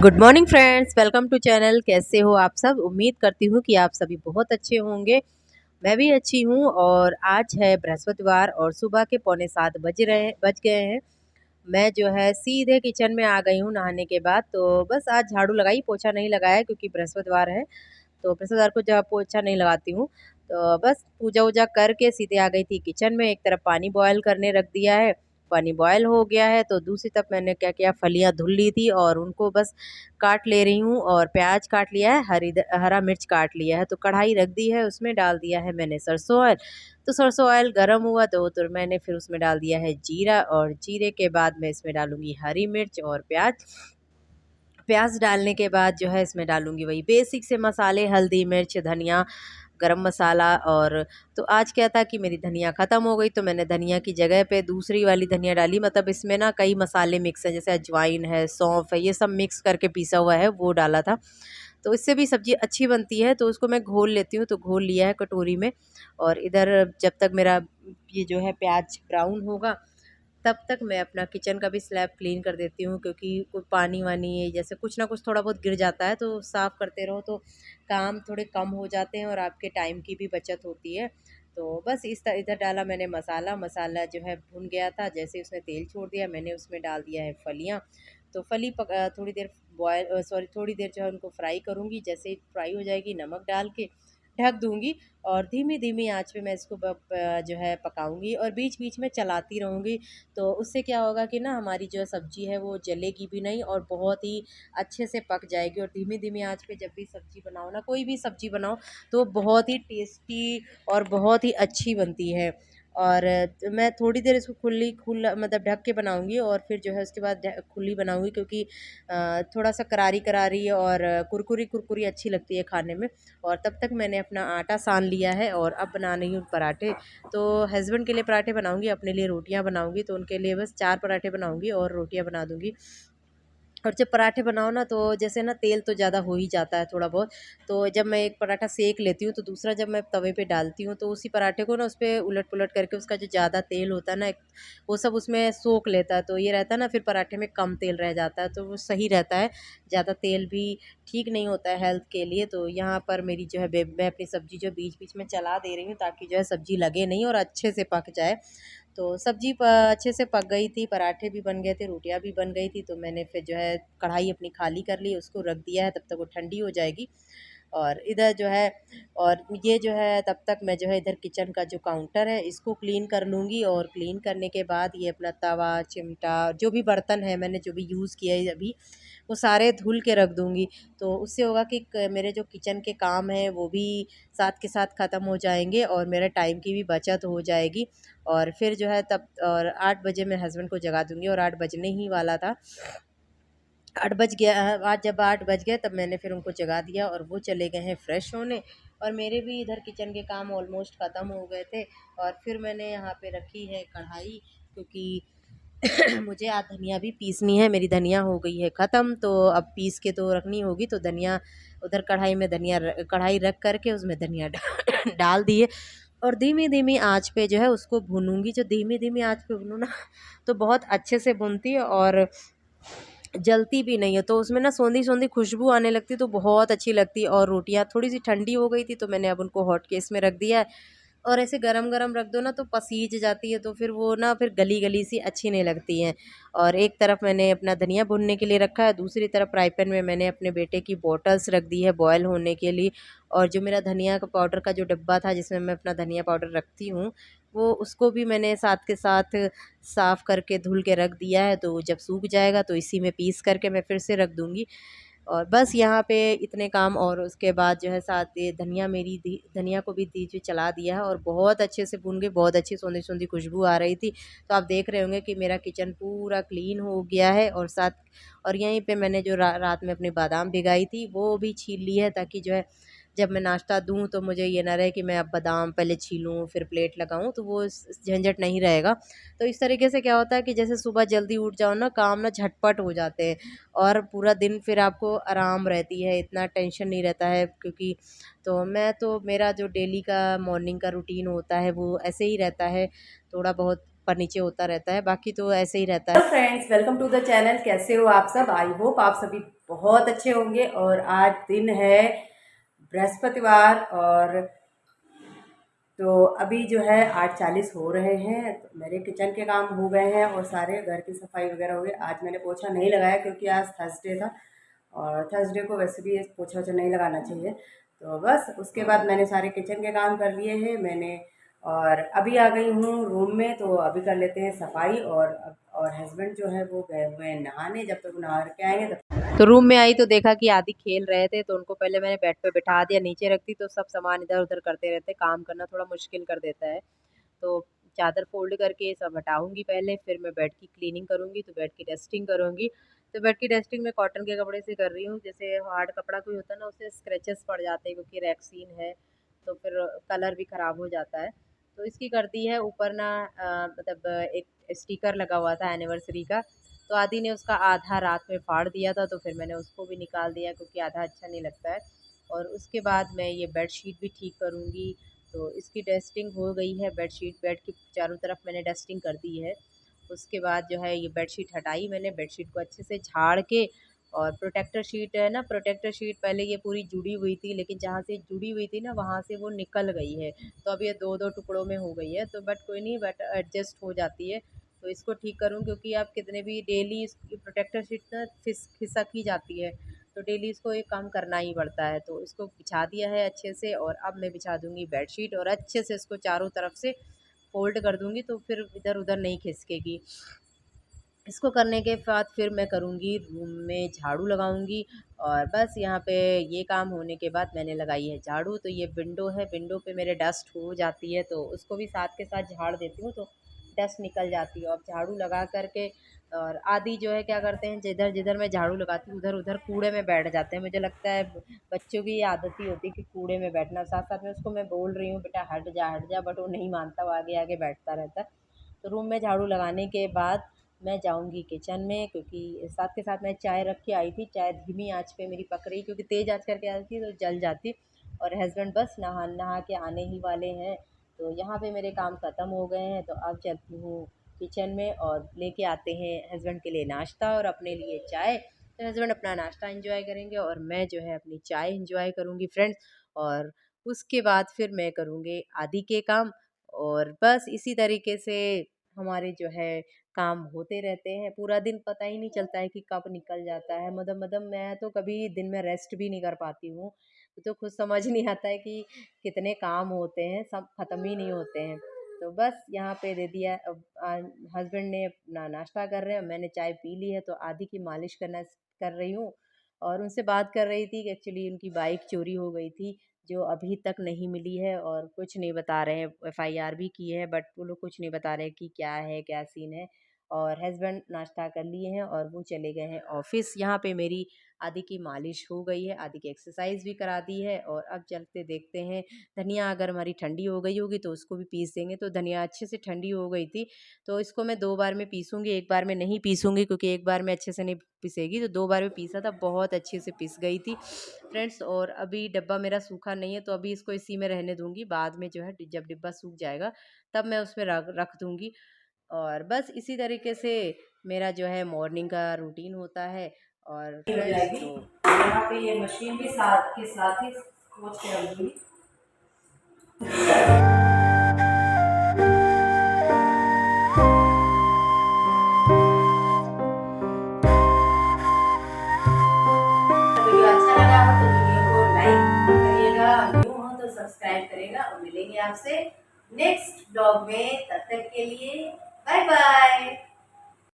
Good morning friends, welcome to channel. कैसे हो आप सब? उम्मीद करती हूँ कि आप सभी बहुत अच्छे होंगे। मैं भी अच्छी हूँ। और आज है बृहस्पतिवार और सुबह के 6:45 बज गए हैं। मैं जो है सीधे किचन में आ गई हूँ नहाने के बाद। तो बस आज झाड़ू लगाई, पोछा नहीं लगाया क्योंकि बृहस्पतिवार है। तो बृहस्पतिवार को जब पोछा नहीं लगाती हूँ तो बस पूजा वूजा करके सीधे आ गई थी किचन में। एक तरफ पानी बॉयल करने रख दिया है, पानी बॉयल हो गया है तो दूसरी तरफ मैंने क्या किया, फलियां धुल ली थी और उनको बस काट ले रही हूँ। और प्याज काट लिया है, हरा मिर्च काट लिया है। तो कढ़ाई रख दी है, उसमें डाल दिया है मैंने सरसों ऑयल। तो सरसों ऑयल गर्म हुआ तो मैंने फिर उसमें डाल दिया है जीरा, और जीरे के बाद मैं इसमें डालूंगी हरी मिर्च और प्याज। प्याज डालने के बाद जो है इसमें डालूंगी वही बेसिक से मसाले, हल्दी, मिर्च, धनिया, गरम मसाला। और तो आज क्या था कि मेरी धनिया ख़त्म हो गई तो मैंने धनिया की जगह पे दूसरी वाली धनिया डाली। मतलब इसमें ना कई मसाले मिक्स हैं, जैसे अजवाइन है, सौंफ है, ये सब मिक्स करके पीसा हुआ है, वो डाला था। तो इससे भी सब्ज़ी अच्छी बनती है। तो उसको मैं घोल लेती हूँ, तो घोल लिया है कटोरी में। और इधर जब तक मेरा ये जो है प्याज ब्राउन होगा तब तक मैं अपना किचन का भी स्लैब क्लीन कर देती हूँ, क्योंकि कोई पानी वानी जैसे कुछ ना कुछ थोड़ा बहुत गिर जाता है, तो साफ़ करते रहो तो काम थोड़े कम हो जाते हैं और आपके टाइम की भी बचत होती है। तो बस इधर डाला मैंने मसाला। मसाला जो है भुन गया था, जैसे उसने तेल छोड़ दिया मैंने उसमें डाल दिया है फलियाँ। तो थोड़ी देर थोड़ी देर जो है उनको फ्राई करूँगी। जैसे ही फ्राई हो जाएगी नमक डाल के ढक दूँगी। और धीमी धीमी आंच पे मैं इसको जो है पकाऊंगी और बीच बीच में चलाती रहूँगी। तो उससे क्या होगा कि ना हमारी जो सब्ज़ी है वो जलेगी भी नहीं और बहुत ही अच्छे से पक जाएगी। और धीमी धीमी आंच पे जब भी सब्ज़ी बनाओ ना, कोई भी सब्ज़ी बनाओ, तो बहुत ही टेस्टी और बहुत ही अच्छी बनती है। और मैं थोड़ी देर इसको खुला मतलब ढक के बनाऊंगी और फिर जो है उसके बाद खुली बनाऊंगी, क्योंकि थोड़ा सा करारी करारी और कुरकुरी कुरकुरी अच्छी लगती है खाने में। और तब तक मैंने अपना आटा सान लिया है और अब बना रही हूँ पराठे। तो हस्बैंड के लिए पराठे बनाऊंगी, अपने लिए रोटियां बनाऊंगी। तो उनके लिए बस 4 पराठे बनाऊंगी और रोटियां बना दूंगी। और जब पराठे बनाओ ना तो जैसे ना तेल तो ज़्यादा हो ही जाता है थोड़ा बहुत। तो जब मैं एक पराठा सेक लेती हूँ तो दूसरा जब मैं तवे पे डालती हूँ तो उसी पराठे को ना उस पे उलट पुलट करके उसका जो ज़्यादा तेल होता है ना, वो सब उसमें सोख लेता है। तो ये रहता है ना, फिर पराठे में कम तेल रह जाता है, तो वो सही रहता है। ज़्यादा तेल भी ठीक नहीं होता है हेल्थ के लिए। तो यहाँ पर मेरी जो है मैं अपनी सब्ज़ी जो बीच बीच में चला दे रही हूँ ताकि जो है सब्ज़ी लगे नहीं और अच्छे से पक जाए। तो सब्जी अच्छे से पक गई थी, पराठे भी बन गए थे, रोटियां भी बन गई थी। तो मैंने फिर जो है कढ़ाई अपनी खाली कर ली, उसको रख दिया है, तब तक वो ठंडी हो जाएगी। और इधर जो है और ये जो है तब तक मैं जो है इधर किचन का जो काउंटर है इसको क्लीन कर लूँगी। और क्लीन करने के बाद ये अपना तवा, चिमटा, जो भी बर्तन है मैंने जो भी यूज़ किया है अभी, वो सारे धुल के रख दूँगी। तो उससे होगा कि मेरे जो किचन के काम हैं वो भी साथ के साथ ख़त्म हो जाएंगे और मेरे टाइम की भी बचत हो जाएगी। और फिर जो है तब और 8 बजे मैं हस्बैंड को जगा दूँगी और 8 बजने ही वाला था। 8 बज गया। आज जब 8 बज गए तब मैंने फिर उनको जगा दिया और वो चले गए हैं फ्रेश होने। और मेरे भी इधर किचन के काम ऑलमोस्ट ख़त्म हो गए थे। और फिर मैंने यहाँ पे रखी है कढ़ाई, क्योंकि मुझे आज धनिया भी पीसनी है। मेरी धनिया हो गई है ख़त्म, तो अब पीस के तो रखनी होगी। तो धनिया उधर कढ़ाई रख करके उसमें धनिया डाल दिए। और धीमी धीमी आंच पे जो है उसको भूनूंगी। जो धीमी धीमी आंच पे भूनूँ ना तो बहुत अच्छे से भूनती है और जलती भी नहीं है। तो उसमें ना सोंधी सोंधी खुशबू आने लगती, तो बहुत अच्छी लगती है। और रोटियां थोड़ी सी ठंडी हो गई थी तो मैंने अब उनको हॉट केस में रख दिया है। और ऐसे गरम गरम रख दो ना तो पसीज जाती है, तो फिर वो ना फिर गली गली सी अच्छी नहीं लगती हैं। और एक तरफ मैंने अपना धनिया भुनने के लिए रखा है, दूसरी तरफ फ्राई पैन में मैंने अपने बेटे की बॉटल्स रख दी है बॉयल होने के लिए। और जो मेरा धनिया का पाउडर का जो डब्बा था जिसमें मैं अपना धनिया पाउडर रखती हूँ, वो उसको भी मैंने साथ के साथ साफ़ करके धुल के रख दिया है। तो जब सूख जाएगा तो इसी में पीस करके मैं फिर से रख दूँगी। और बस यहाँ पे इतने काम। और उसके बाद जो है साथ ये धनिया को भी दीजिए चला दिया है और बहुत अच्छे से भून गई, बहुत अच्छी सोंधी सोंधी खुशबू आ रही थी। तो आप देख रहे होंगे कि मेरा किचन पूरा क्लीन हो गया है। और साथ और यहीं पे मैंने जो रात में अपनी बादाम भिगाई थी वो भी छील ली है, ताकि जो है जब मैं नाश्ता दूँ तो मुझे ये ना रहे कि मैं अब बादाम पहले छीलूँ फिर प्लेट लगाऊँ, तो वो झंझट नहीं रहेगा। तो इस तरीके से क्या होता है कि जैसे सुबह जल्दी उठ जाओ ना, काम ना झटपट हो जाते हैं और पूरा दिन फिर आपको आराम रहती है, इतना टेंशन नहीं रहता है। क्योंकि मेरा जो डेली का मॉर्निंग का रूटीन होता है वो ऐसे ही रहता है। थोड़ा बहुत ऊपर नीचे होता रहता है, बाकी तो ऐसे ही रहता है। Hello friends, welcome to the channel. कैसे हो आप सब? आई होप आप सभी बहुत अच्छे होंगे। और आज दिन है बृहस्पतिवार और तो अभी जो है 8:40 हो रहे हैं। तो मेरे किचन के काम हो गए हैं और सारे घर की सफाई वगैरह हो गई। आज मैंने पोछा नहीं लगाया क्योंकि आज थर्सडे था और थर्सडे को वैसे भी पोछा वोछा नहीं लगाना चाहिए। तो बस उसके बाद मैंने सारे किचन के काम कर लिए हैं मैंने। और अभी आ गई हूँ रूम में, तो अभी कर लेते हैं सफाई। और हस्बैंड जो है वो गए हुए हैं नहाने, जब तक नहा के आएंगे तब। तो रूम में आई तो देखा कि आदि खेल रहे थे, तो उनको पहले मैंने बेड पे बिठा दिया। नीचे रखती तो सब सामान इधर उधर करते रहते, काम करना थोड़ा मुश्किल कर देता है। तो चादर फोल्ड करके सब हटाऊंगी पहले, फिर मैं बेड की क्लीनिंग करूंगी, तो बेड की डस्टिंग करूंगी। तो बेड की डस्टिंग मैं कॉटन के कपड़े से कर रही हूँ। जैसे हार्ड कपड़ा कोई होता है ना, उससे स्क्रैचेस पड़ जाते हैं क्योंकि रैक्सीन है, तो फिर कलर भी ख़राब हो जाता है। तो इसकी कर दी है ऊपर ना, मतलब एक स्टिकर लगा हुआ था एनिवर्सरी का, तो आदि ने उसका आधा रात में फाड़ दिया था, तो फिर मैंने उसको भी निकाल दिया क्योंकि आधा अच्छा नहीं लगता है। और उसके बाद मैं ये बेडशीट भी ठीक करूँगी। तो इसकी डस्टिंग हो गई है, बेडशीट बेड की चारों तरफ मैंने डस्टिंग कर दी है। उसके बाद जो है ये बेडशीट हटाई मैंने, बेडशीट को अच्छे से झाड़ के। और प्रोटेक्टर शीट है ना, प्रोटेक्टर शीट पहले ये पूरी जुड़ी हुई थी, लेकिन जहाँ से जुड़ी हुई थी ना वहाँ से वो निकल गई है। तो अब ये दो दो टुकड़ों में हो गई है, तो बट कोई नहीं, बट एडजस्ट हो जाती है। तो इसको ठीक करूँ क्योंकि आप कितने भी डेली इसकी प्रोटेक्टर शीट ना खिसक ही जाती है, तो डेली इसको एक काम करना ही पड़ता है। तो इसको बिछा दिया है अच्छे से, और अब मैं बिछा दूंगी बेडशीट और अच्छे से इसको चारों तरफ से फोल्ड कर दूंगी, तो फिर इधर उधर नहीं खिसकेगी। इसको करने के बाद फिर मैं करूँगी रूम में झाड़ू लगाऊंगी। और बस यहाँ पे ये काम होने के बाद मैंने लगाई है झाड़ू। तो ये विंडो है, विंडो पे मेरे डस्ट हो जाती है, तो उसको भी साथ के साथ झाड़ देती हूँ, तो डस्ट निकल जाती है। अब झाड़ू लगा करके, और आदि जो है क्या करते हैं, जिधर जिधर मैं झाड़ू लगाती हूँ उधर उधर कूड़े में बैठ जाते हैं। मुझे लगता है बच्चों की ये आदत ही होती है कि कूड़े में बैठना। साथ साथ में उसको मैं बोल रही हूँ बेटा हट जा, बट वो नहीं मानता, वो आगे आगे बैठता रहता है। तो रूम में झाड़ू लगाने के बाद मैं जाऊंगी किचन में, क्योंकि साथ के साथ मैं चाय रख के आई थी। चाय धीमी आंच पे मेरी पक रही, क्योंकि तेज़ आंच करके आई थी तो जल जाती। और हस्बैंड बस नहा नहा के आने ही वाले हैं, तो यहाँ पे मेरे काम ख़त्म हो गए हैं। तो अब चलती हूँ किचन में और लेके आते हैं हस्बैंड के लिए नाश्ता और अपने लिए चाय। तो हस्बैंड अपना नाश्ता एंजॉय करेंगे और मैं जो है अपनी चाय एंजॉय करूँगी फ्रेंड्स। और उसके बाद फिर मैं करूँगी आदि के काम। और बस इसी तरीके से हमारे जो है काम होते रहते हैं। पूरा दिन पता ही नहीं चलता है कि कब निकल जाता है। मतलब मैं तो कभी दिन में रेस्ट भी नहीं कर पाती हूँ। तो खुद समझ नहीं आता है कि कितने काम होते हैं, सब ख़त्म ही नहीं होते हैं। तो बस यहाँ पे दे दिया। अब हस्बैंड ने अपना नाश्ता कर रहे हैं, मैंने चाय पी ली है, तो आदि की मालिश करना कर रही हूँ। और उनसे बात कर रही थी कि एक्चुअली उनकी बाइक चोरी हो गई थी, जो अभी तक नहीं मिली है, और कुछ नहीं बता रहे हैं। एफआईआर भी की है, बट वो लोग कुछ नहीं बता रहे कि क्या है, क्या सीन है। और हस्बैंड नाश्ता कर लिए हैं और वो चले गए हैं ऑफिस। यहाँ पे मेरी आदि की मालिश हो गई है, आदि की एक्सरसाइज भी करा दी है। और अब चलते देखते हैं, धनिया अगर हमारी ठंडी हो गई होगी तो उसको भी पीस देंगे। तो धनिया अच्छे से ठंडी हो गई थी, तो इसको मैं 2 बार में पीसूँगी, एक बार में नहीं पीसूँगी क्योंकि एक बार में अच्छे से नहीं पिसेगी। तो 2 बार में पीसा था, बहुत अच्छे से पिस गई थी फ्रेंड्स। और अभी डिब्बा मेरा सूखा नहीं है, तो अभी इसको इसी में रहने दूँगी। बाद में जो है जब डिब्बा सूख जाएगा तब मैं उसमें रख रख दूँगी। और बस इसी तरीके से मेरा जो है मॉर्निंग का रूटीन होता है। और फ्रेंड्स तो यहाँ पे ये मशीन भी साथ के साथ ही पोंछ के रख दूँगी। वीडियो अच्छा लगा हो तो वीडियो को लाइक करिएगा, न्यू हो तो सब्सक्राइब करिएगा। और मिलेंगे आपसे नेक्स्ट ब्लॉग में, तब तक के लिए बाय बाय।